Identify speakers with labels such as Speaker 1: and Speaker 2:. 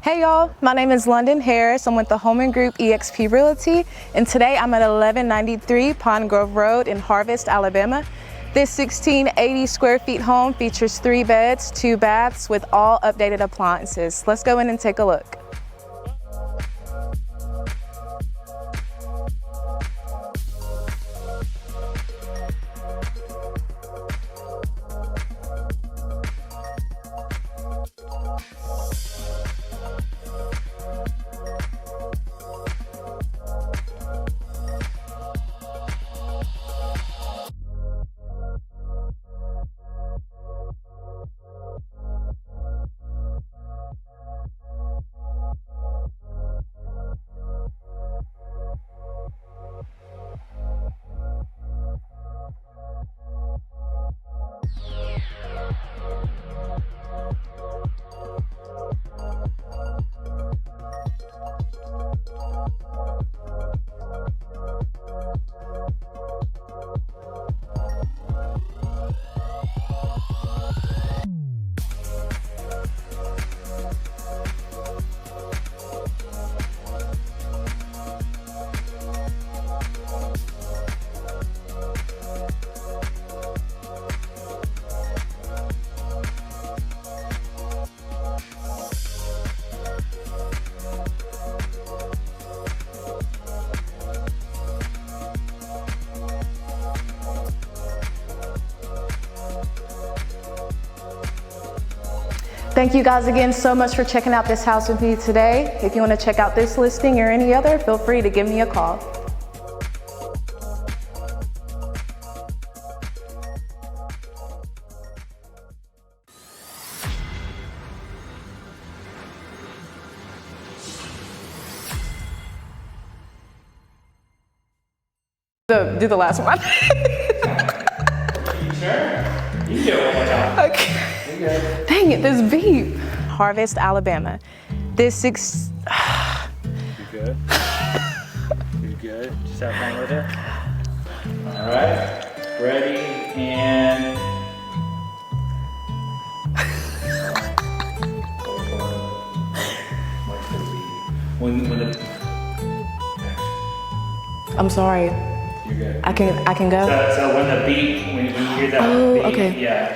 Speaker 1: Hey y'all, my name is London Harris. I'm with the Holman Group eXp Realty, and today I'm at 1193 Pond Grove Road in Harvest, Alabama. This 1680 square feet home features 3 beds, 2 baths with all updated appliances. Let's go in and take a look. Thank you guys again so much for checking out this house with me today. If you want to check out this listing or any other, feel free to give me a call. Do the last one.
Speaker 2: You sure? You can do it one more time.
Speaker 1: Okay.
Speaker 2: You're good.
Speaker 1: Dang it, this beep. Harvest, Alabama. This
Speaker 2: You good? You good? Just have fun with it? All right. Ready and... When the...
Speaker 1: I'm sorry.
Speaker 2: You're good.
Speaker 1: I can go.
Speaker 2: So when the beep, when you hear that
Speaker 1: Oh,
Speaker 2: beep,
Speaker 1: okay.
Speaker 2: yeah,